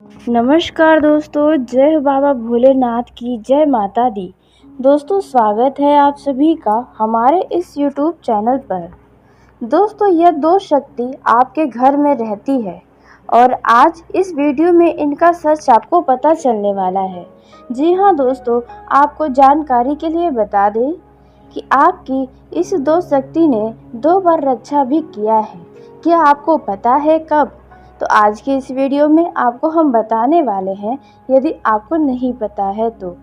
नमस्कार दोस्तों, जय हो बाबा भोलेनाथ की, जय माता दी। दोस्तों, स्वागत है आप सभी का हमारे इस YouTube चैनल पर। दोस्तों, यह दो शक्ति आपके घर में रहती है और आज इस वीडियो में इनका सच आपको पता चलने वाला है। जी हाँ दोस्तों, आपको जानकारी के लिए बता दें कि आपकी इस दो शक्ति ने 2 बार रक्षा भी किया है। क्या आपको पता है कब? तो आज की इस वीडियो में आपको हम बताने वाले हैं, यदि आपको नहीं पता है तो।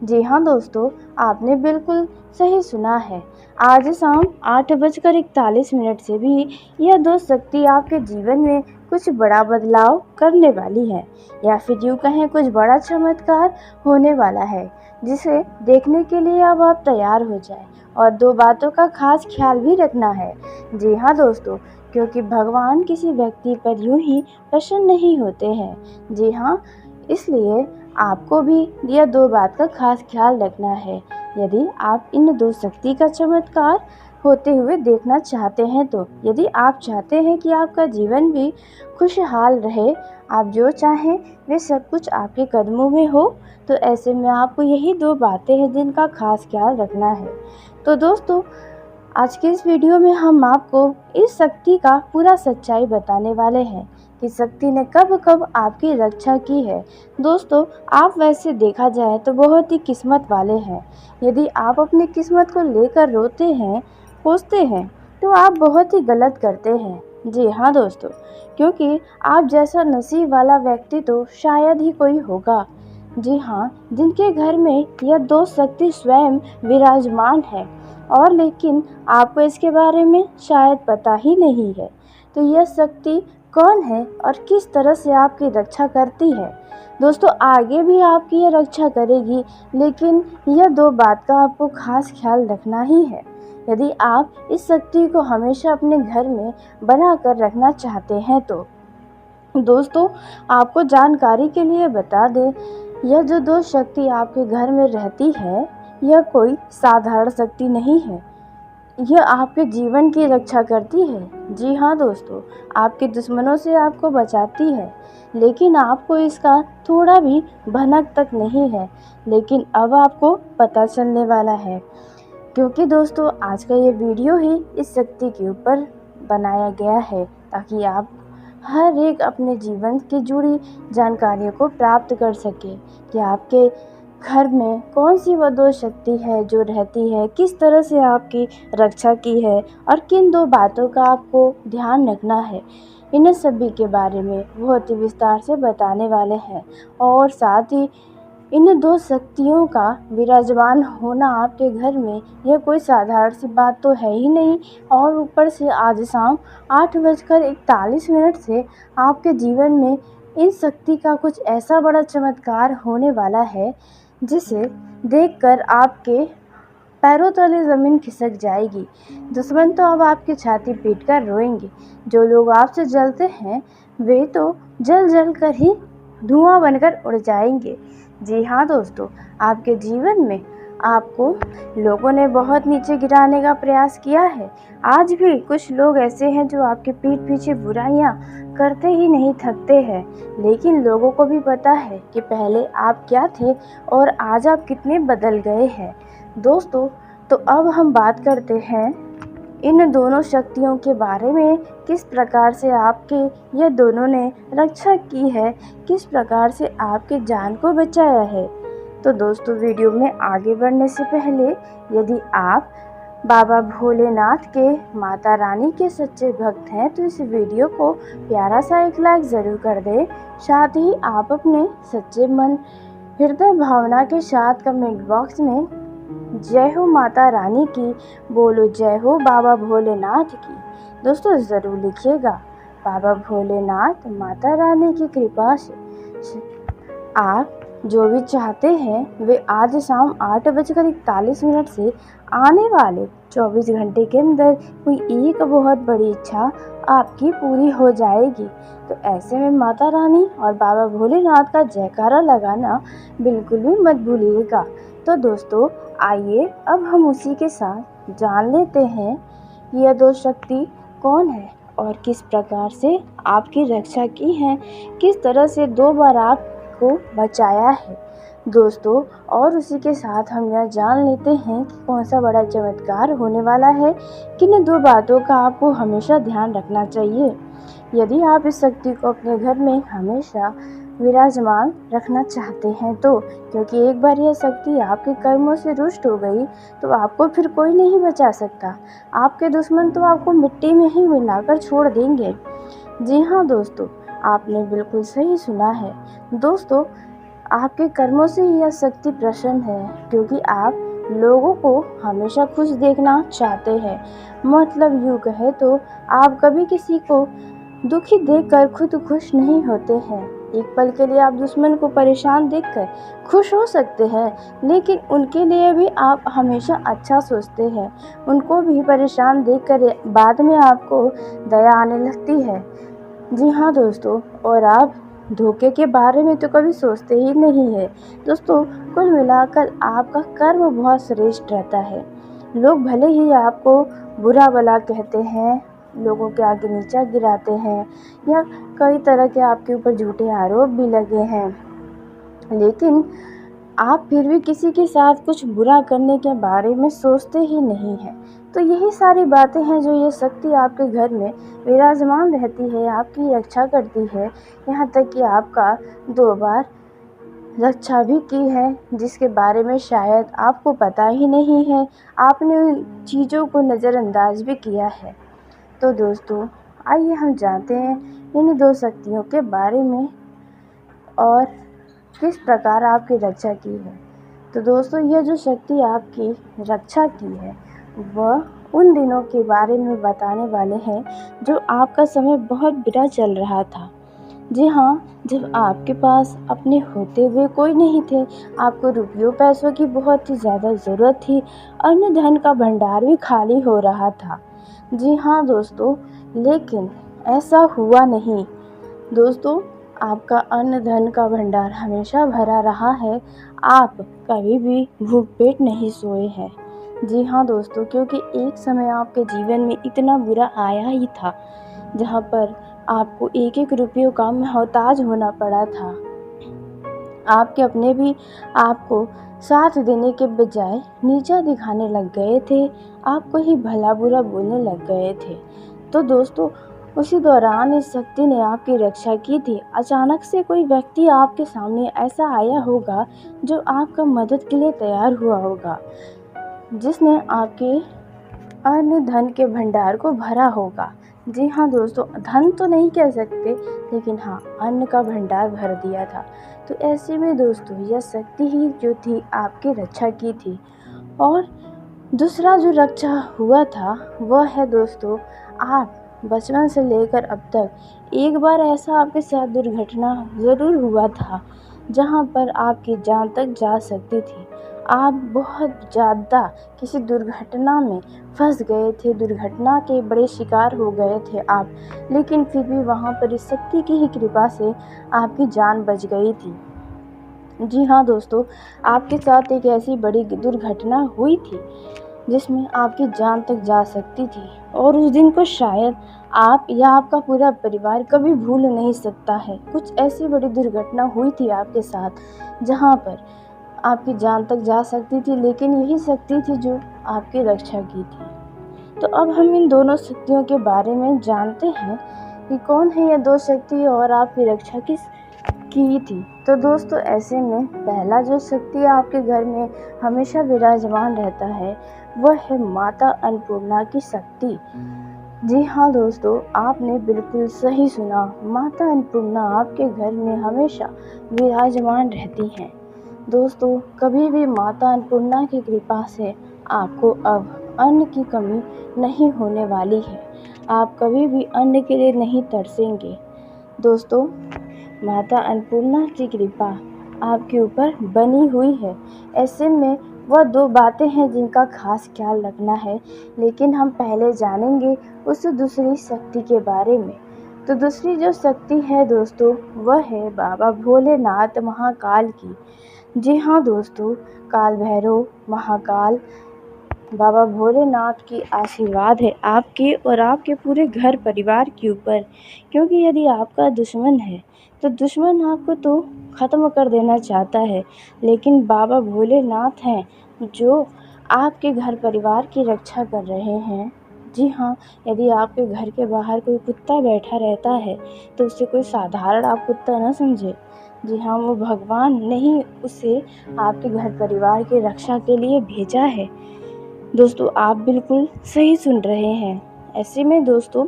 जी हाँ दोस्तों, आपने बिल्कुल सही सुना है। आज शाम 8:41 से भी यह दो शक्ति आपके जीवन में कुछ बड़ा बदलाव करने वाली है, या फिर यूँ कहें कुछ बड़ा चमत्कार होने वाला है, जिसे देखने के लिए अब आप तैयार हो जाएं। और 2 बातों का खास ख्याल भी रखना है। जी हाँ दोस्तों, क्योंकि भगवान किसी व्यक्ति पर यूं ही प्रसन्न नहीं होते हैं। जी हाँ, इसलिए आपको भी यह 2 बात का खास ख्याल रखना है, यदि आप इन 2 शक्ति का चमत्कार होते हुए देखना चाहते हैं तो। यदि आप चाहते हैं कि आपका जीवन भी खुशहाल रहे, आप जो चाहें वे सब कुछ आपके कदमों में हो, तो ऐसे में आपको यही 2 बातें हैं जिनका खास ख्याल रखना है। तो दोस्तों, आज के इस वीडियो में हम आपको इस शक्ति का पूरा सच्चाई बताने वाले हैं कि शक्ति ने कब कब आपकी रक्षा की है। दोस्तों, आप वैसे देखा जाए तो बहुत ही किस्मत वाले हैं। यदि आप अपनी किस्मत को लेकर रोते हैं, कोसते हैं, तो आप बहुत ही गलत करते हैं। जी हाँ दोस्तों, क्योंकि आप जैसा नसीब वाला व्यक्ति तो शायद ही कोई होगा। जी हाँ, जिनके घर में यह 2 शक्ति स्वयं विराजमान है, और लेकिन आपको इसके बारे में शायद पता ही नहीं है। तो यह शक्ति कौन है और किस तरह से आपकी रक्षा करती है? दोस्तों, आगे भी आपकी यह रक्षा करेगी, लेकिन यह 2 बात का आपको खास ख्याल रखना ही है, यदि आप इस शक्ति को हमेशा अपने घर में बना कर रखना चाहते हैं तो। दोस्तों, आपको जानकारी के लिए बता दें, यह जो 2 शक्ति आपके घर में रहती है, यह कोई साधारण शक्ति नहीं है। यह आपके जीवन की रक्षा करती है। जी हाँ दोस्तों, आपके दुश्मनों से आपको बचाती है, लेकिन आपको इसका थोड़ा भी भनक तक नहीं है। लेकिन अब आपको पता चलने वाला है, क्योंकि दोस्तों आज का ये वीडियो ही इस शक्ति के ऊपर बनाया गया है, ताकि आप हर एक अपने जीवन की जुड़ी जानकारियों को प्राप्त कर सके कि आपके घर में कौन सी वह 2 शक्ति है जो रहती है, किस तरह से आपकी रक्षा की है और किन 2 बातों का आपको ध्यान रखना है। इन सभी के बारे में बहुत ही विस्तार से बताने वाले हैं, और साथ ही इन 2 शक्तियों का विराजमान होना आपके घर में यह कोई साधारण सी बात तो है ही नहीं। और ऊपर से आज शाम 8:41 से आपके जीवन में इन शक्ति का कुछ ऐसा बड़ा चमत्कार होने वाला है, जिसे देखकर आपके पैरों तले ज़मीन खिसक जाएगी। दुश्मन तो अब आपकी छाती पीटकर रोएंगे। जो लोग आपसे जलते हैं, वे तो जल जल कर ही धुआं बनकर उड़ जाएंगे। जी हाँ दोस्तों, आपके जीवन में आपको लोगों ने बहुत नीचे गिराने का प्रयास किया है। आज भी कुछ लोग ऐसे हैं जो आपके पीठ पीछे बुराइयां करते ही नहीं थकते हैं, लेकिन लोगों को भी पता है कि पहले आप क्या थे और आज आप कितने बदल गए हैं। दोस्तों, तो अब हम बात करते हैं इन दोनों शक्तियों के बारे में, किस प्रकार से आपके यह दोनों ने रक्षा की है, किस प्रकार से आपके जान को बचाया है। तो दोस्तों, वीडियो में आगे बढ़ने से पहले यदि आप बाबा भोलेनाथ के, माता रानी के सच्चे भक्त हैं, तो इस वीडियो को प्यारा सा एक लाइक ज़रूर कर दें। साथ ही आप अपने सच्चे मन, हृदय भावना के साथ कमेंट बॉक्स में जय हो माता रानी की, बोलो जय हो बाबा भोलेनाथ की, दोस्तों ज़रूर लिखिएगा। बाबा भोलेनाथ, माता रानी की कृपा से आप जो भी चाहते हैं वे आज शाम 8:41 से आने वाले 24 घंटे के अंदर कोई एक बहुत बड़ी इच्छा आपकी पूरी हो जाएगी। तो ऐसे में माता रानी और बाबा भोलेनाथ का जयकारा लगाना बिल्कुल भी मत भूलिएगा। तो दोस्तों, आइए अब हम उसी के साथ जान लेते हैं कि यह 2 शक्ति कौन है और किस प्रकार से आपकी रक्षा की है, किस तरह से 2 बार आपको बचाया है दोस्तों। और उसी के साथ हम यह जान लेते हैं कि कौन सा बड़ा चमत्कार होने वाला है। किन 2 बातों का आपको हमेशा ध्यान रखना चाहिए यदि आप इस शक्ति को अपने घर में हमेशा विराजमान रखना चाहते हैं तो, क्योंकि एक बार यह शक्ति आपके कर्मों से रुष्ट हो गई तो आपको फिर कोई नहीं बचा सकता। आपके दुश्मन तो आपको मिट्टी में ही मिलाकर छोड़ देंगे। जी हाँ दोस्तों, आपने बिल्कुल सही सुना है। दोस्तों, आपके कर्मों से यह शक्ति प्रसन्न है क्योंकि आप लोगों को हमेशा खुश देखना चाहते हैं। मतलब यूँ कहे तो आप कभी किसी को दुखी देखकर खुद खुश नहीं होते हैं। एक पल के लिए आप दुश्मन को परेशान देखकर खुश हो सकते हैं, लेकिन उनके लिए भी आप हमेशा अच्छा सोचते हैं। उनको भी परेशान देखकर बाद में आपको दया आने लगती है। जी हाँ दोस्तों, और आप धोखे के बारे में तो कभी सोचते ही नहीं है। दोस्तों, कुल मिलाकर आपका कर्म बहुत श्रेष्ठ रहता है। लोग भले ही आपको बुरा भला कहते हैं, लोगों के आगे नीचा गिराते हैं या कई तरह के आपके ऊपर झूठे आरोप भी लगे हैं, लेकिन आप फिर भी किसी के साथ कुछ बुरा करने के बारे में सोचते ही नहीं हैं। तो यही सारी बातें हैं जो ये शक्ति आपके घर में विराजमान रहती है, आपकी रक्षा करती है। यहाँ तक कि आपका 2 बार रक्षा भी की है, जिसके बारे में शायद आपको पता ही नहीं है। आपने उन चीज़ों को नज़रअंदाज भी किया है। तो दोस्तों, आइए हम जानते हैं इन 2 शक्तियों के बारे में और किस प्रकार आपकी रक्षा की है। तो दोस्तों, यह जो शक्ति आपकी रक्षा की है वह उन दिनों के बारे में बताने वाले हैं जो आपका समय बहुत बुरा चल रहा था। जी हाँ, जब आपके पास अपने होते हुए कोई नहीं थे, आपको रुपयों पैसों की बहुत ही ज़्यादा ज़रूरत थी, अन्य धन का भंडार भी खाली हो रहा था। जी हाँ दोस्तों, लेकिन ऐसा हुआ नहीं। दोस्तों, आपका अन्न धन का भंडार हमेशा भरा रहा है। आप कभी भी भूख पेट नहीं सोए हैं। जी हाँ दोस्तों, क्योंकि एक समय आपके जीवन में इतना बुरा आया ही था जहाँ पर आपको एक एक रुपयों का मोहताज होना पड़ा था। आपके अपने भी आपको साथ देने के बजाय नीचा दिखाने लग गए थे, आपको ही भला बुरा बोलने लग गए थे। तो दोस्तों, उसी दौरान इस शक्ति ने आपकी रक्षा की थी। अचानक से कोई व्यक्ति आपके सामने ऐसा आया होगा जो आपका मदद के लिए तैयार हुआ होगा, जिसने आपके अन्य धन के भंडार को भरा होगा। जी हाँ दोस्तों, धन तो नहीं कह सकते, लेकिन हाँ, अन्न का भंडार भर दिया था। तो ऐसे में दोस्तों, यह शक्ति ही जो थी आपकी रक्षा की थी। और दूसरा जो रक्षा हुआ था वह है दोस्तों, आप बचपन से लेकर अब तक एक बार ऐसा आपके साथ दुर्घटना ज़रूर हुआ था जहाँ पर आपकी जान तक जा सकती थी। आप बहुत ज़्यादा किसी दुर्घटना में फंस गए थे, दुर्घटना के बड़े शिकार हो गए थे आप, लेकिन फिर भी वहाँ पर इस शक्ति की ही कृपा से आपकी जान बच गई थी। जी हाँ दोस्तों, आपके साथ एक ऐसी बड़ी दुर्घटना हुई थी जिसमें आपकी जान तक जा सकती थी, और उस दिन को शायद आप या आपका पूरा परिवार कभी भूल नहीं सकता है। कुछ ऐसी बड़ी दुर्घटना हुई थी आपके साथ जहाँ पर आपकी जान तक जा सकती थी, लेकिन यही शक्ति थी जो आपकी रक्षा की थी। तो अब हम इन दोनों शक्तियों के बारे में जानते हैं कि कौन है ये 2 शक्ति और आपकी रक्षा किस की थी। तो दोस्तों, ऐसे में पहला जो शक्ति आपके घर में हमेशा विराजमान रहता है वह है माता अन्नपूर्णा की शक्ति। जी हाँ दोस्तों, आपने बिल्कुल सही सुना। माता अन्नपूर्णा आपके घर में हमेशा विराजमान रहती हैं। दोस्तों, कभी भी माता अन्नपूर्णा की कृपा से आपको अब अन्न की कमी नहीं होने वाली है। आप कभी भी अन्न के लिए नहीं तरसेंगे। दोस्तों, माता अन्नपूर्णा की कृपा आपके ऊपर बनी हुई है। ऐसे में वह 2 बातें हैं जिनका खास ख्याल रखना है, लेकिन हम पहले जानेंगे उस दूसरी शक्ति के बारे में। तो दूसरी जो शक्ति है दोस्तों, वह है बाबा भोलेनाथ महाकाल की। जी हाँ दोस्तों, काल भैरव महाकाल बाबा भोलेनाथ की आशीर्वाद है आपके और आपके पूरे घर परिवार के ऊपर, क्योंकि यदि आपका दुश्मन है तो दुश्मन आपको तो ख़त्म कर देना चाहता है, लेकिन बाबा भोलेनाथ हैं जो आपके घर परिवार की रक्षा कर रहे हैं। जी हाँ, यदि आपके घर के बाहर कोई कुत्ता बैठा रहता है तो उसे कोई साधारण आप कुत्ता न समझे। जी हाँ, वो भगवान ने ही उसे आपके घर परिवार की रक्षा के लिए भेजा है। दोस्तों, आप बिल्कुल सही सुन रहे हैं। ऐसे में दोस्तों,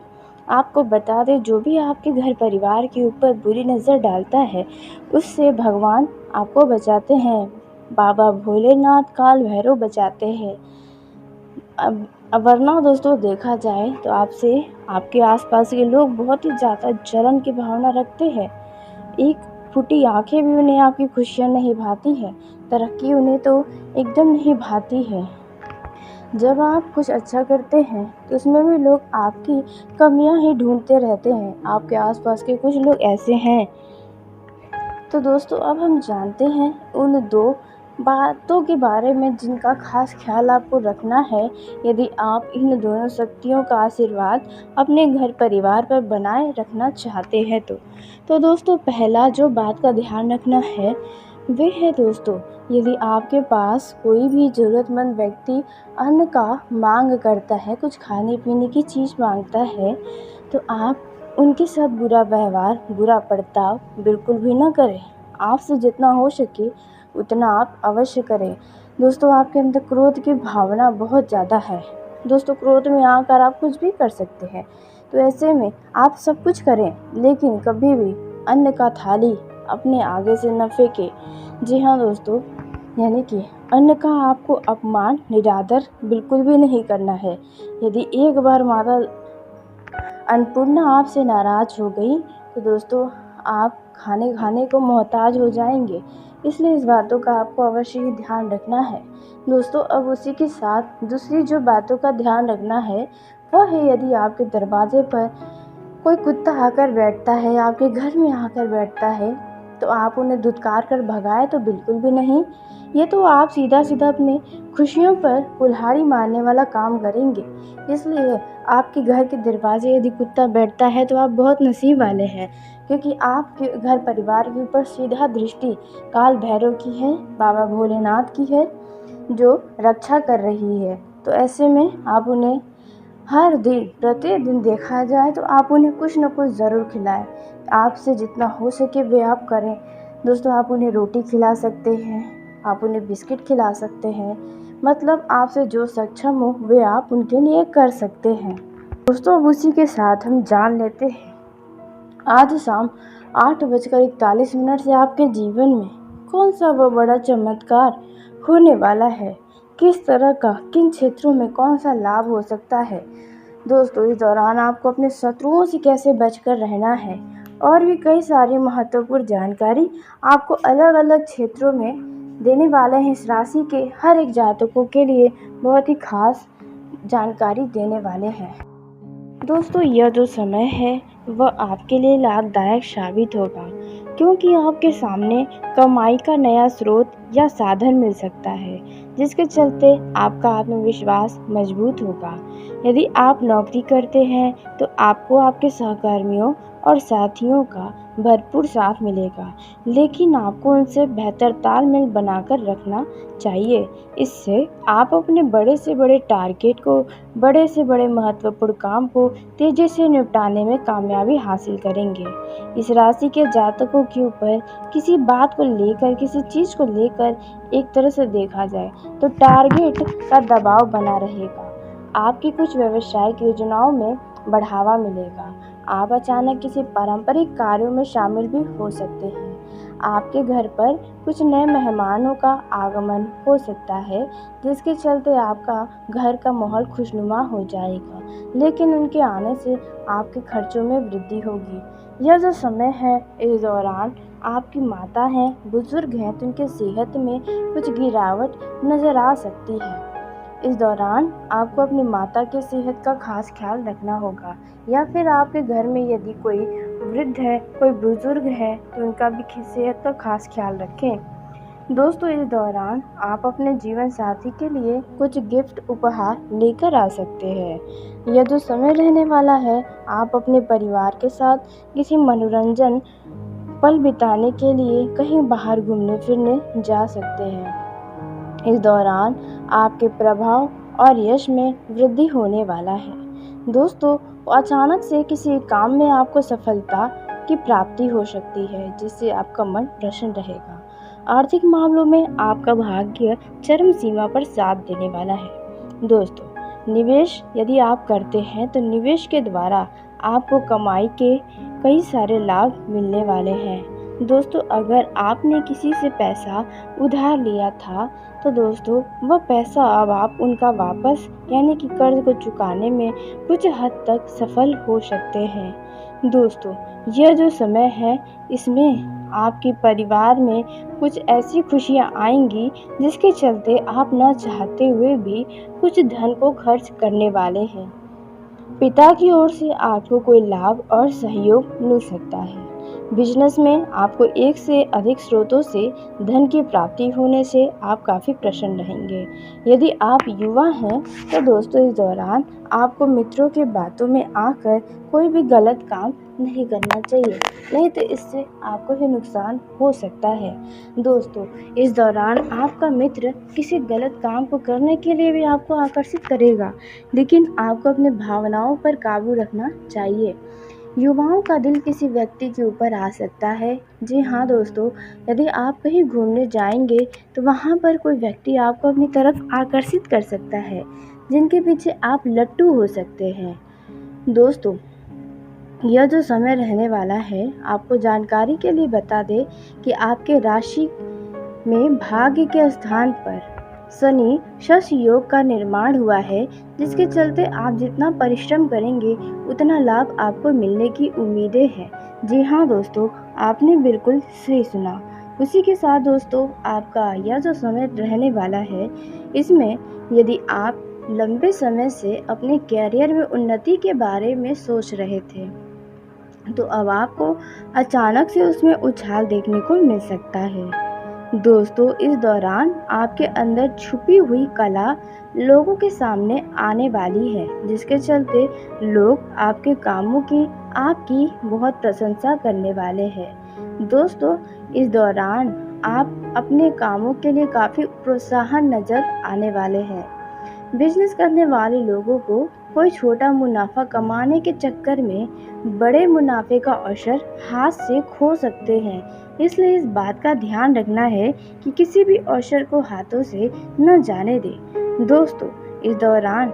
आपको बता दें, जो भी आपके घर परिवार के ऊपर बुरी नज़र डालता है उससे भगवान आपको बचाते हैं। बाबा भोलेनाथ, काल भैरव बचाते हैं। अब वरना दोस्तों देखा जाए तो आपसे आपके आसपास के लोग बहुत ही ज़्यादा जलन की भावना रखते हैं। एक फूटी आंखें भी उन्हें आपकी खुशियाँ नहीं भाती है, तरक्की उन्हें तो एकदम नहीं भाती है। जब आप कुछ अच्छा करते हैं तो उसमें भी लोग आपकी कमियां ही ढूंढते रहते हैं। आपके आसपास के कुछ लोग ऐसे हैं। तो दोस्तों, अब हम जानते हैं उन दो बातों के बारे में जिनका खास ख्याल आपको रखना है यदि आप इन दोनों शक्तियों का आशीर्वाद अपने घर परिवार पर बनाए रखना चाहते हैं तो दोस्तों, पहला जो बात का ध्यान रखना है वे है दोस्तों, यदि आपके पास कोई भी ज़रूरतमंद व्यक्ति अन्न का मांग करता है, कुछ खाने पीने की चीज़ मांगता है, तो आप उनके साथ बुरा व्यवहार, बुरा बर्ताव बिल्कुल भी ना करें। आपसे जितना हो सके उतना आप अवश्य करें। दोस्तों, आपके अंदर क्रोध की भावना बहुत ज़्यादा है। दोस्तों, क्रोध में आकर आप कुछ भी कर सकते हैं। तो ऐसे में आप सब कुछ करें, लेकिन कभी भी अन्न का थाली अपने आगे से न फेंकें। जी हाँ दोस्तों, यानी कि अन्न का आपको अपमान, निरादर बिल्कुल भी नहीं करना है। यदि एक बार माता अन्नपूर्णा आपसे नाराज़ हो गई तो दोस्तों, आप खाने खाने को मोहताज हो जाएंगे। इसलिए इस बातों का आपको अवश्य ही ध्यान रखना है। दोस्तों, अब उसी के साथ दूसरी जो बातों का ध्यान रखना है वह है, यदि आपके दरवाजे पर कोई कुत्ता आकर बैठता है, आपके घर में आकर बैठता है, तो आप उन्हें धुतकार कर भगाएं तो बिल्कुल भी नहीं। ये तो आप सीधा सीधा अपने खुशियों पर कुल्हाड़ी मारने वाला काम करेंगे। इसलिए आपके घर के दरवाजे यदि कुत्ता बैठता है तो आप बहुत नसीब वाले हैं, क्योंकि आपके घर परिवार के ऊपर सीधा दृष्टि काल भैरव की है, बाबा भोलेनाथ की है, जो रक्षा कर रही है। तो ऐसे में आप उन्हें हर दिन, प्रतिदिन देखा जाए तो आप उन्हें कुछ न कुछ ज़रूर खिलाएं। आपसे जितना हो सके वे आप करें। दोस्तों, आप उन्हें रोटी खिला सकते हैं, आप उन्हें बिस्किट खिला सकते हैं, मतलब आपसे जो सक्षम हो वे आप उनके लिए कर सकते हैं। दोस्तों, अब उसी के साथ हम जान लेते हैं आज शाम 8:41 से आपके जीवन में कौन सा वो बड़ा चमत्कार होने वाला है, किस तरह का, किन क्षेत्रों में कौन सा लाभ हो सकता है। दोस्तों, इस दौरान आपको अपने शत्रुओं से कैसे बचकर रहना है और भी कई सारी महत्वपूर्ण जानकारी आपको अलग अलग क्षेत्रों में देने वाले हैं। इस राशि के हर एक जातकों के लिए बहुत ही खास जानकारी देने वाले हैं। दोस्तों, यह जो समय है वह आपके लिए लाभदायक साबित होगा, क्योंकि आपके सामने कमाई का नया स्रोत या साधन मिल सकता है, जिसके चलते आपका आत्मविश्वास मजबूत होगा। यदि आप नौकरी करते हैं तो आपको आपके सहकर्मियों और साथियों का भरपूर साथ मिलेगा, लेकिन आपको उनसे बेहतर तालमेल बनाकर रखना चाहिए। इससे आप अपने बड़े से बड़े टारगेट को, बड़े से बड़े महत्वपूर्ण काम को तेज़ी से निपटाने में कामयाबी हासिल करेंगे। इस राशि के जातकों के ऊपर किसी बात को लेकर, किसी चीज़ को लेकर एक तरह से देखा जाए तो टारगेट का दबाव बना रहेगा। आपकी कुछ व्यावसायिक योजनाओं में बढ़ावा मिलेगा। आप अचानक किसी पारंपरिक कार्यों में शामिल भी हो सकते हैं। आपके घर पर कुछ नए मेहमानों का आगमन हो सकता है, जिसके चलते आपका घर का माहौल खुशनुमा हो जाएगा, लेकिन उनके आने से आपके खर्चों में वृद्धि होगी। यह जो समय है, इस दौरान आपकी माता हैं, बुजुर्ग हैं, तो उनके सेहत में कुछ गिरावट नज़र आ सकती है। इस दौरान आपको अपनी माता की सेहत का खास ख्याल रखना होगा, या फिर आपके घर में यदि कोई वृद्ध है, कोई बुजुर्ग है, तो उनका भी सेहत का खास ख्याल रखें। दोस्तों इस दौरान आप अपने जीवन साथी के लिए कुछ गिफ्ट उपहार लेकर आ सकते हैं। यह जो समय रहने वाला है, आप अपने परिवार के साथ किसी मनोरंजन पल बिताने के लिए कहीं बाहर घूमने फिरने जा सकते हैं। इस दौरान आपके प्रभाव और यश में वृद्धि होने वाला है। दोस्तों, अचानक से किसी काम में आपको सफलता की प्राप्ति हो सकती है, जिससे आपका मन प्रसन्न रहेगा। आर्थिक मामलों में आपका भाग्य चरम सीमा पर साथ देने वाला है। दोस्तों, निवेश यदि आप करते हैं तो निवेश के द्वारा आपको कमाई के कई सारे लाभ मिलने वाले हैं। दोस्तों, अगर आपने किसी से पैसा उधार लिया था तो दोस्तों वह पैसा अब आप उनका वापस यानी कि कर्ज को चुकाने में कुछ हद तक सफल हो सकते हैं। दोस्तों, यह जो समय है इसमें आपके परिवार में कुछ ऐसी खुशियां आएंगी जिसके चलते आप न चाहते हुए भी कुछ धन को खर्च करने वाले हैं। पिता की ओर से आपको कोई लाभ और सहयोग मिल सकता है। बिजनेस में आपको एक से अधिक स्रोतों से धन की प्राप्ति होने से आप काफ़ी प्रसन्न रहेंगे। यदि आप युवा हैं तो दोस्तों इस दौरान आपको मित्रों की बातों में आकर कोई भी गलत काम नहीं करना चाहिए, नहीं तो इससे आपको ही नुकसान हो सकता है। दोस्तों, इस दौरान आपका मित्र किसी गलत काम को करने के लिए भी आपको आकर्षित करेगा, लेकिन आपको अपनी भावनाओं पर काबू रखना चाहिए। युवाओं का दिल किसी व्यक्ति के ऊपर आ सकता है। जी हाँ दोस्तों, यदि आप कहीं घूमने जाएंगे तो वहाँ पर कोई व्यक्ति आपको अपनी तरफ आकर्षित कर सकता है, जिनके पीछे आप लट्टू हो सकते हैं। दोस्तों, यह जो समय रहने वाला है, आपको जानकारी के लिए बता दें कि आपके राशि में भाग्य के स्थान पर शनि शश योग का निर्माण हुआ है, जिसके चलते आप जितना परिश्रम करेंगे उतना लाभ आपको मिलने की उम्मीदें हैं। जी हाँ दोस्तों, आपने बिल्कुल सही सुना। उसी के साथ दोस्तों, आपका यह जो समय रहने वाला है इसमें यदि आप लंबे समय से अपने कैरियर में उन्नति के बारे में सोच रहे थे तो अब आपको अचानक से उसमें उछाल देखने को मिल सकता है। दोस्तों, इस दौरान आपके अंदर छुपी हुई कला लोगों के सामने आने वाली है, जिसके चलते लोग आपके कामों की आपकी बहुत प्रशंसा करने वाले हैं। दोस्तों, इस दौरान आप अपने कामों के लिए काफ़ी प्रोत्साहन नज़र आने वाले हैं। बिजनेस करने वाले लोगों को कोई छोटा मुनाफा कमाने के चक्कर में बड़े मुनाफे का अवसर हाथ से खो सकते हैं, इसलिए इस बात का ध्यान रखना है कि किसी भी अवसर को हाथों से न जाने दें। दोस्तों, इस दौरान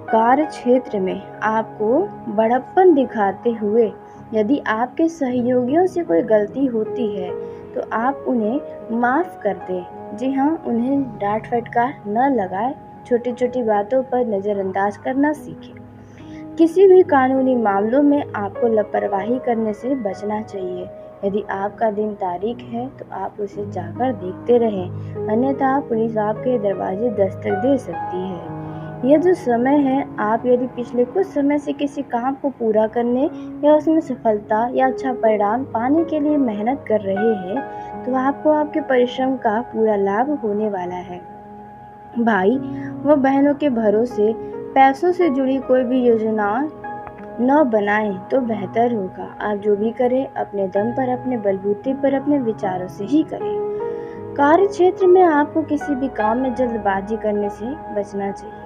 कार्य क्षेत्र में आपको बड़प्पन दिखाते हुए यदि आपके सहयोगियों से कोई गलती होती है तो आप उन्हें माफ़ कर दें। जी हाँ, उन्हें डांट फटकार न लगाए, छोटी छोटी बातों पर नज़रअंदाज करना सीखें। किसी भी कानूनी मामलों में आपको लापरवाही करने से बचना चाहिए। यदि आपका दिन तारीख है तो आप उसे जाकर देखते रहें, अन्यथा पुलिस आपके दरवाजे दस्तक दे सकती है। यह जो समय है, आप यदि पिछले कुछ समय से किसी काम को पूरा करने या उसमें सफलता या अच्छा परिणाम पाने के लिए मेहनत कर रहे हैं तो आपको आपके परिश्रम का पूरा लाभ होने वाला है। भाई व बहनों के भरोसे पैसों से जुड़ी कोई भी योजना न बनाएं तो बेहतर होगा। आप जो भी करें अपने दम पर, अपने बलबूते पर, अपने विचारों से ही करें। कार्य क्षेत्र में आपको किसी भी काम में जल्दबाजी करने से बचना चाहिए।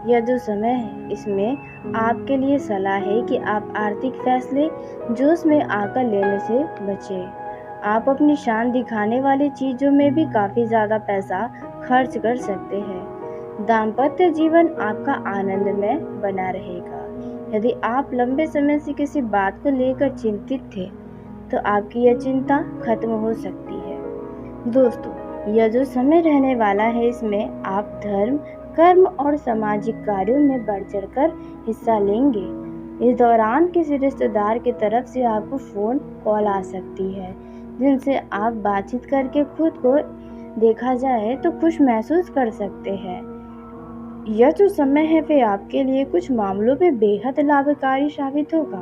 यह जो समय है इसमें आपके लिए सलाह है कि आप आर्थिक फैसले जोश में आकर लेने से बचें। आप अपनी शान दिखाने वाली चीज़ों में भी काफ़ी ज़्यादा पैसा खर्च कर सकते हैं। दाम्पत्य जीवन आपका आनंदमय बना रहेगा। यदि आप लंबे समय से किसी बात को लेकर चिंतित थे तो आपकी यह चिंता खत्म हो सकती है। दोस्तों, यह जो समय रहने वाला है इसमें आप धर्म, कर्म और सामाजिक कार्यों में बढ़ चढ़कर हिस्सा लेंगे। इस दौरान किसी रिश्तेदार की तरफ से आपको फ़ोन कॉल आ सकती है, जिनसे आप बातचीत करके खुद को देखा जाए तो खुश महसूस कर सकते हैं। यह जो समय है वे आपके लिए कुछ मामलों में बेहद लाभकारी साबित होगा।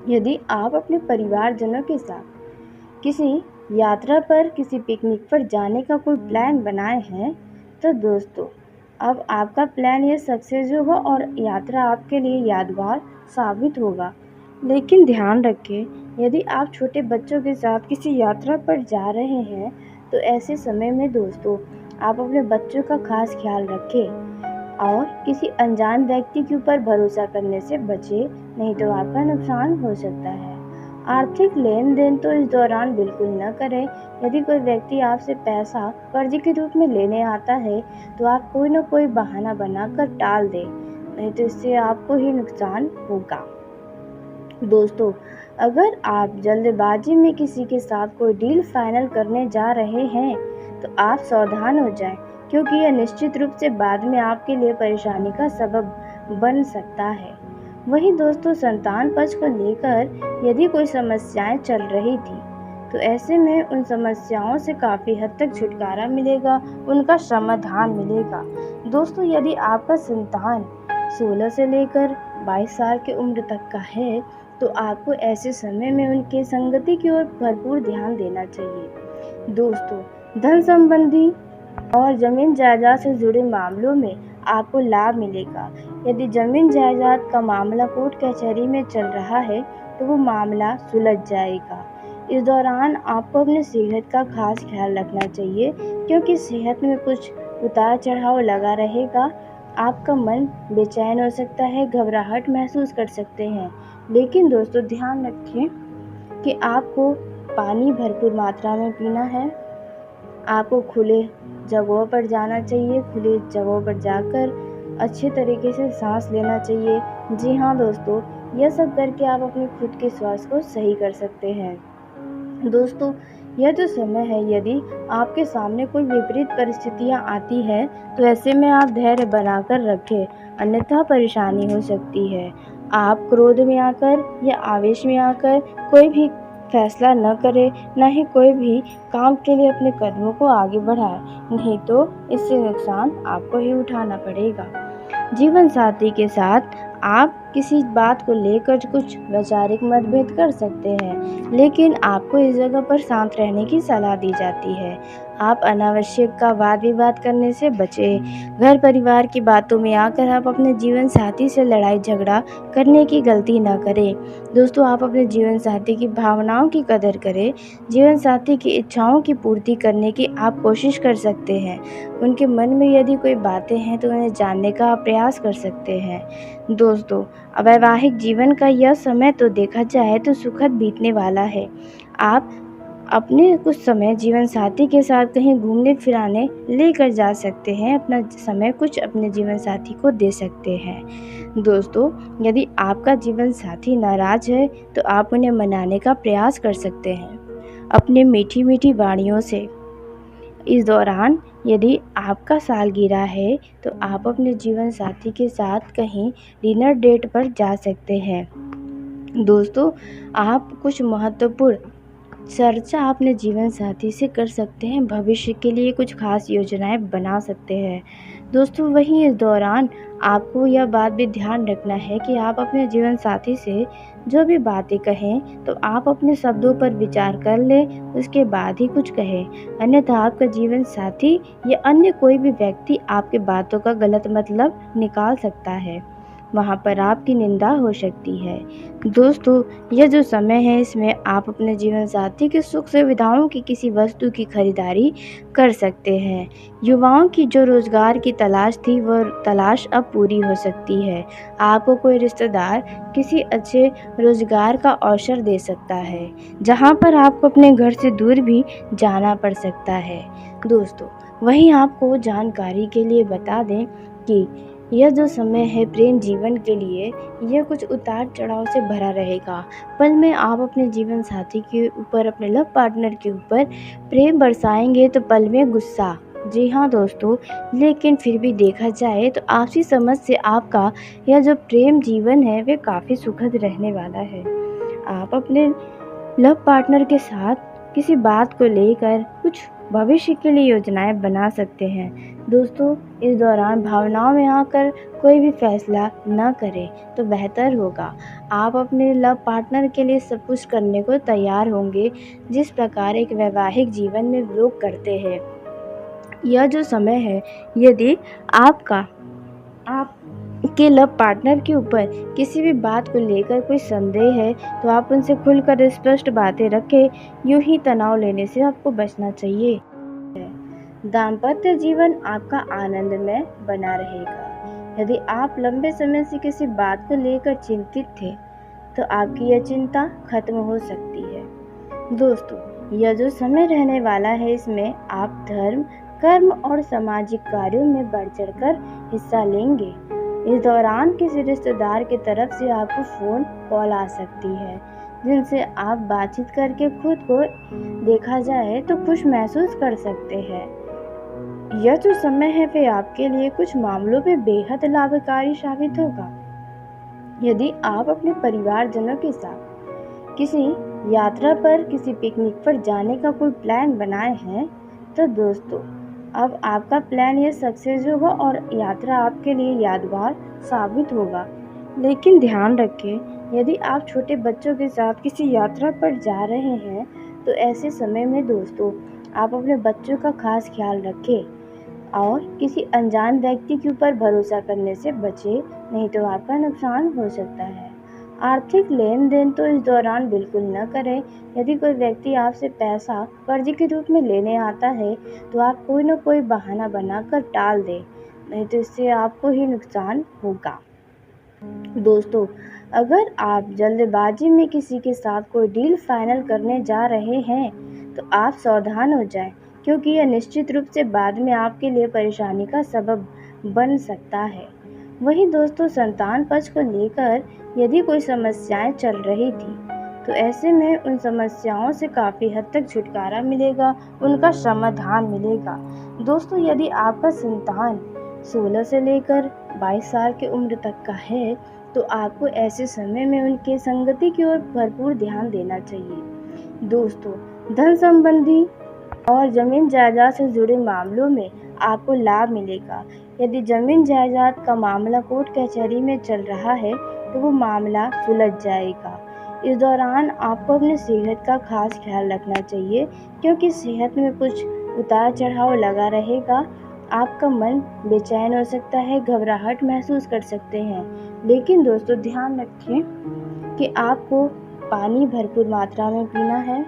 यदि आप अपने परिवारजनों के साथ किसी यात्रा पर किसी पिकनिक पर जाने का कोई प्लान बनाए हैं, तो दोस्तों अब आपका प्लान ये सक्सेस होगा और यात्रा आपके लिए यादगार साबित होगा। लेकिन ध्यान रखें, यदि आप छोटे बच्चों के साथ किसी यात्रा पर जा रहे हैं, तो ऐसे समय में दोस्तों आप अपने बच्चों का खास ख्याल रखें और किसी अनजान व्यक्ति के ऊपर भरोसा करने से बचें, नहीं तो आपका नुकसान हो सकता है। आर्थिक लेन-देन तो इस दौरान बिल्कुल न करें। यदि कोई व्यक्ति आपसे पैसा कर्ज के रूप में लेने आता है, तो आप कोई न कोई बहाना बनाकर टाल दें, नहीं तो इससे आपको ही नुकसान होगा। दोस्तों, अगर आप जल्दबाजी में किसी के साथ कोई डील फाइनल करने जा रहे हैं, तो आप सावधान हो जाएं, क्योंकि यह निश्चित रूप से बाद में आपके लिए परेशानी का सबब बन सकता है। वहीं दोस्तों, संतान पक्ष को लेकर यदि कोई समस्याएं चल रही थी, तो ऐसे में उन समस्याओं से काफ़ी हद तक छुटकारा मिलेगा, उनका समाधान मिलेगा। दोस्तों, यदि आपका संतान 16 से लेकर 22 साल की उम्र तक का है, तो आपको ऐसे समय में उनके संगति की ओर भरपूर ध्यान देना चाहिए। दोस्तों, धन संबंधी और जमीन जायदाद से जुड़े मामलों में आपको लाभ मिलेगा। यदि जमीन जायदाद का मामला कोर्ट कचहरी में चल रहा है, तो वो मामला सुलझ जाएगा। इस दौरान आपको अपनी सेहत का खास ख्याल रखना चाहिए, क्योंकि सेहत में कुछ उतार चढ़ाव लगा रहेगा। आपका मन बेचैन हो सकता है, घबराहट महसूस कर सकते हैं। लेकिन दोस्तों, ध्यान रखें कि आपको पानी भरपूर मात्रा में पीना है। आपको खुले जगहों पर जाना चाहिए, खुली जगहों पर जाकर अच्छे तरीके से सांस लेना चाहिए। जी हाँ दोस्तों, यह सब करके आप अपने खुद के स्वास्थ्य को सही कर सकते हैं। दोस्तों, यह जो समय है, यदि आपके सामने कोई विपरीत परिस्थितियाँ आती हैं, तो ऐसे में आप धैर्य बनाकर रखें, अन्यथा परेशानी हो सकती है। आप क्रोध में आकर या आवेश में आकर कोई भी फैसला न करें, न ही कोई भी काम के लिए अपने कदमों को आगे बढ़ाएं, नहीं तो इससे नुकसान आपको ही उठाना पड़ेगा। जीवन साथी के साथ आप किसी बात को लेकर कुछ वैचारिक मतभेद कर सकते हैं, लेकिन आपको इस जगह पर शांत रहने की सलाह दी जाती है। आप अनावश्यक का वाद विवाद करने से बचें। घर परिवार की बातों में आकर आप अपने जीवन साथी से लड़ाई झगड़ा करने की गलती न करें। दोस्तों, आप अपने जीवन साथी की भावनाओं की कदर करें। जीवन साथी की इच्छाओं की पूर्ति करने की आप कोशिश कर सकते हैं। उनके मन में यदि कोई बातें हैं, तो उन्हें जानने का आप प्रयास कर सकते हैं। दोस्तों, वैवाहिक जीवन का यह समय तो देखा जाए तो सुखद बीतने वाला है। आप अपने कुछ समय जीवन साथी के साथ कहीं घूमने फिराने लेकर जा सकते हैं। अपना समय कुछ अपने जीवन साथी को दे सकते हैं। दोस्तों, यदि आपका जीवन साथी नाराज़ है, तो आप उन्हें मनाने का प्रयास कर सकते हैं अपने मीठी मीठी वाणियों से। इस दौरान यदि आपका सालगिरह है, तो आप अपने जीवन साथी के साथ कहीं डिनर डेट पर जा सकते हैं। दोस्तों, आप कुछ महत्वपूर्ण चर्चा अपने जीवन साथी से कर सकते हैं, भविष्य के लिए कुछ खास योजनाएं बना सकते हैं। दोस्तों, वहीं इस दौरान आपको यह बात भी ध्यान रखना है कि आप अपने जीवन साथी से जो भी बातें कहें, तो आप अपने शब्दों पर विचार कर लें, उसके बाद ही कुछ कहें, अन्यथा आपका जीवन साथी या अन्य कोई भी व्यक्ति आपकी बातों का गलत मतलब निकाल सकता है। वहाँ पर आपकी निंदा हो सकती है। दोस्तों, यह जो समय है, इसमें आप अपने जीवन साथी की सुख सुविधाओं की किसी वस्तु की खरीदारी कर सकते हैं। युवाओं की जो रोजगार की तलाश थी, वह तलाश अब पूरी हो सकती है। आपको कोई रिश्तेदार किसी अच्छे रोजगार का अवसर दे सकता है, जहाँ पर आपको अपने घर से दूर भी जाना पड़ सकता है। दोस्तों, वहीं आपको जानकारी के लिए बता दें कि यह जो समय है प्रेम जीवन के लिए, यह कुछ उतार चढ़ाव से भरा रहेगा। पल में आप अपने जीवन साथी के ऊपर, अपने लव पार्टनर के ऊपर प्रेम बरसाएंगे, तो पल में गुस्सा। जी हाँ दोस्तों, लेकिन फिर भी देखा जाए तो आपसी समझ से आपका यह जो प्रेम जीवन है, वह काफ़ी सुखद रहने वाला है। आप अपने लव पार्टनर के साथ किसी बात को लेकर कुछ भविष्य के लिए योजनाएं बना सकते हैं। दोस्तों, इस दौरान भावनाओं में आकर कोई भी फैसला न करें तो बेहतर होगा। आप अपने लव पार्टनर के लिए सब कुछ करने को तैयार होंगे, जिस प्रकार एक वैवाहिक जीवन में लोग करते हैं। यह जो समय है, यदि आपके लव पार्टनर के ऊपर किसी भी बात को लेकर कोई संदेह है तो आप उनसे खुलकर स्पष्ट बातें रखें। यूं ही तनाव लेने से आपको बचना चाहिए। दाम्पत्य जीवन आपका आनंदमय बना रहेगा। यदि आप लंबे समय से किसी बात को लेकर चिंतित थे तो आपकी यह चिंता खत्म हो सकती है। दोस्तों, यह जो समय रहने वाला है, इसमें आप धर्म, कर्म और सामाजिक कार्यों में बढ़ चढ़कर हिस्सा लेंगे। इस दौरान किसी रिश्तेदार की तरफ से आपको फ़ोन कॉल आ सकती है, जिनसे आप बातचीत करके खुद को देखा जाए तो खुश महसूस कर सकते हैं। यह जो समय है वे आपके लिए कुछ मामलों में बेहद लाभकारी साबित होगा। यदि आप अपने परिवारजनों के साथ किसी यात्रा पर, किसी पिकनिक पर जाने का कोई प्लान बनाए हैं तो दोस्तों, अब आपका प्लान ये सक्सेस होगा और यात्रा आपके लिए यादगार साबित होगा। लेकिन ध्यान रखें, यदि आप छोटे बच्चों के साथ किसी यात्रा पर जा रहे हैं तो ऐसे समय में दोस्तों, आप अपने बच्चों का खास ख्याल रखें और किसी अनजान व्यक्ति के ऊपर भरोसा करने से बचें, नहीं तो आपका नुकसान हो सकता है। आर्थिक लेन देन तो इस दौरान बिल्कुल न करें। यदि कोई व्यक्ति आपसे पैसा कर्ज के रूप में लेने आता है तो आप कोई न कोई बहाना बनाकर टाल दें, नहीं तो इससे आपको ही नुकसान होगा। दोस्तों, अगर आप जल्दबाजी में किसी के साथ कोई डील फाइनल करने जा रहे हैं तो आप सावधान हो जाएं, क्योंकि यह निश्चित रूप से बाद में आपके लिए परेशानी का सबब बन सकता है। वहीं दोस्तों, संतान पक्ष को लेकर यदि कोई समस्याएं चल रही थी तो ऐसे में उन समस्याओं से काफ़ी हद तक छुटकारा मिलेगा, उनका समाधान मिलेगा। दोस्तों, यदि आपका संतान 16 से लेकर 22 साल की उम्र तक का है तो आपको ऐसे समय में उनके संगति की ओर भरपूर ध्यान देना चाहिए। दोस्तों, धन संबंधी और ज़मीन जायदाद से जुड़े मामलों में आपको लाभ मिलेगा। यदि ज़मीन जायदाद का मामला कोर्ट कचहरी में चल रहा है तो वो मामला सुलझ जाएगा। इस दौरान आपको अपनी सेहत का खास ख्याल रखना चाहिए, क्योंकि सेहत में कुछ उतार चढ़ाव लगा रहेगा। आपका मन बेचैन हो सकता है, घबराहट महसूस कर सकते हैं। लेकिन दोस्तों, ध्यान रखें कि आपको पानी भरपूर मात्रा में पीना है।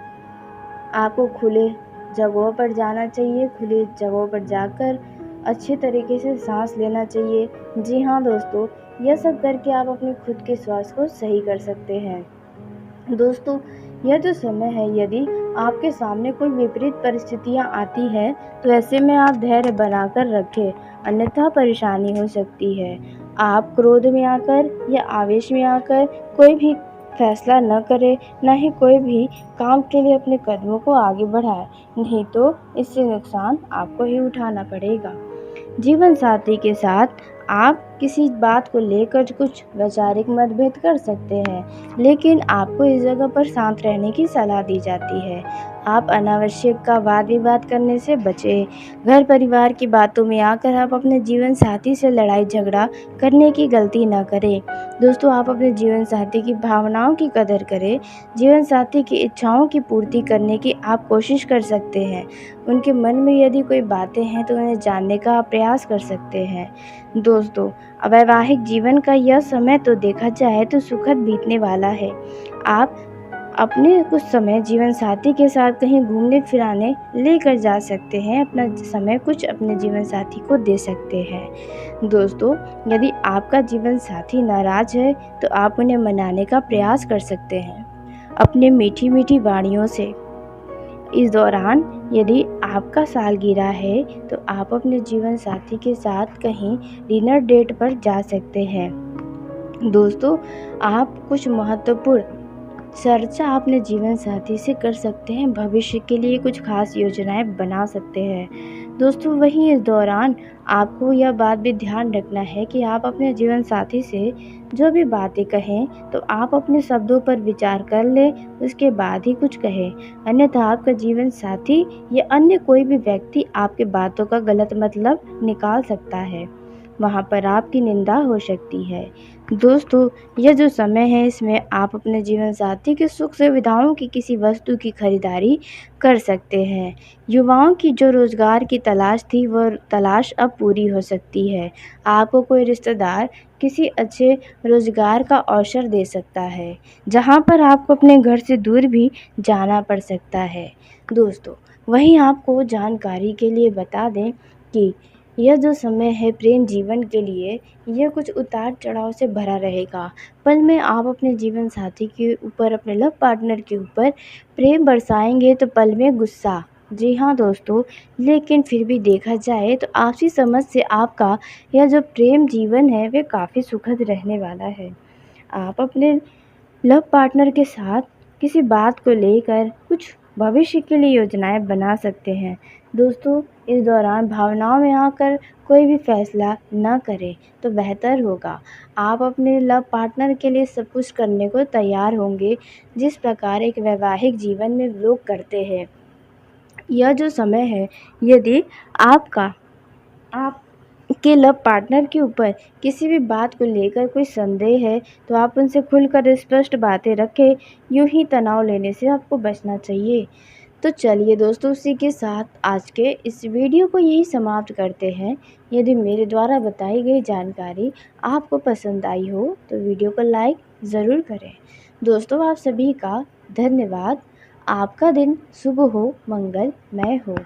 आपको खुले जगहों पर जाना चाहिए, खुली जगहों पर जाकर अच्छे तरीके से सांस लेना चाहिए। जी हाँ दोस्तों, यह सब करके आप अपने खुद के स्वास्थ्य को सही कर सकते हैं। दोस्तों, यह जो समय है, यदि आपके सामने कोई विपरीत परिस्थितियाँ आती हैं तो ऐसे में आप धैर्य बनाकर रखें, अन्यथा परेशानी हो सकती है। आप क्रोध में आकर या आवेश में आकर कोई भी फैसला न करें, न ही कोई भी काम के लिए अपने कदमों को आगे बढ़ाएं, नहीं तो इससे नुकसान आपको ही उठाना पड़ेगा। जीवन साथी के साथ आप किसी बात को लेकर कुछ वैचारिक मतभेद कर सकते हैं, लेकिन आपको इस जगह पर शांत रहने की सलाह दी जाती है। आप अनावश्यक का वाद विवाद करने से बचें। घर परिवार की बातों में आकर आप अपने जीवन साथी से लड़ाई झगड़ा करने की गलती न करें। दोस्तों, आप अपने जीवन साथी की भावनाओं की कदर करें। जीवन साथी की इच्छाओं की पूर्ति करने की आप कोशिश कर सकते हैं। उनके मन में यदि कोई बातें हैं तो उन्हें जानने का आप प्रयास कर सकते हैं। दोस्तों, वैवाहिक जीवन का यह समय तो देखा जाए तो सुखद बीतने वाला है। आप अपने कुछ समय जीवन साथी के साथ कहीं घूमने फिराने लेकर जा सकते हैं, अपना समय कुछ अपने जीवन साथी को दे सकते हैं। दोस्तों, यदि आपका जीवन साथी नाराज़ है तो आप उन्हें मनाने का प्रयास कर सकते हैं अपने मीठी मीठी वाणियों से। इस दौरान यदि आपका सालगिरह है तो आप अपने जीवन साथी के साथ कहीं डिनर डेट पर जा सकते हैं। दोस्तों, आप कुछ महत्वपूर्ण चर्चा अपने जीवन साथी से कर सकते हैं, भविष्य के लिए कुछ खास योजनाएं बना सकते हैं। दोस्तों वहीं इस दौरान आपको यह बात भी ध्यान रखना है कि आप अपने जीवन साथी से जो भी बातें कहें तो आप अपने शब्दों पर विचार कर लें, उसके बाद ही कुछ कहें। अन्यथा आपका जीवन साथी या अन्य कोई भी व्यक्ति आपकी बातों का गलत मतलब निकाल सकता है। वहाँ पर आपकी निंदा हो सकती है। दोस्तों, यह जो समय है इसमें आप अपने जीवन साथी की सुख सुविधाओं की किसी वस्तु की खरीदारी कर सकते हैं। युवाओं की जो रोज़गार की तलाश थी वह तलाश अब पूरी हो सकती है। आपको कोई रिश्तेदार किसी अच्छे रोज़गार का अवसर दे सकता है, जहाँ पर आपको अपने घर से दूर भी जाना पड़ सकता है। दोस्तों, वहीं आपको जानकारी के लिए बता दें कि यह जो समय है प्रेम जीवन के लिए, यह कुछ उतार-चढ़ाव से भरा रहेगा। पल में आप अपने जीवन साथी के ऊपर, अपने लव पार्टनर के ऊपर प्रेम बरसाएँगे तो पल में गुस्सा। जी हाँ दोस्तों, लेकिन फिर भी देखा जाए तो आपसी समझ से आपका यह जो प्रेम जीवन है वह काफ़ी सुखद रहने वाला है। आप अपने लव पार्टनर के साथ किसी बात को लेकर कुछ भविष्य के लिए योजनाएँ बना सकते हैं। दोस्तों, इस दौरान भावनाओं में आकर कोई भी फैसला ना करें तो बेहतर होगा। आप अपने लव पार्टनर के लिए सब कुछ करने को तैयार होंगे, जिस प्रकार एक वैवाहिक जीवन में लोग करते हैं। यह जो समय है, यदि आपका आपके लव पार्टनर के ऊपर किसी भी बात को लेकर कोई संदेह है तो आप उनसे खुलकर स्पष्ट बातें रखें। यूं ही तनाव लेने से आपको बचना चाहिए। तो चलिए दोस्तों, उसी के साथ आज के इस वीडियो को यही समाप्त करते हैं। यदि मेरे द्वारा बताई गई जानकारी आपको पसंद आई हो तो वीडियो को लाइक ज़रूर करें। दोस्तों, आप सभी का धन्यवाद। आपका दिन शुभ हो, मंगलमय हो।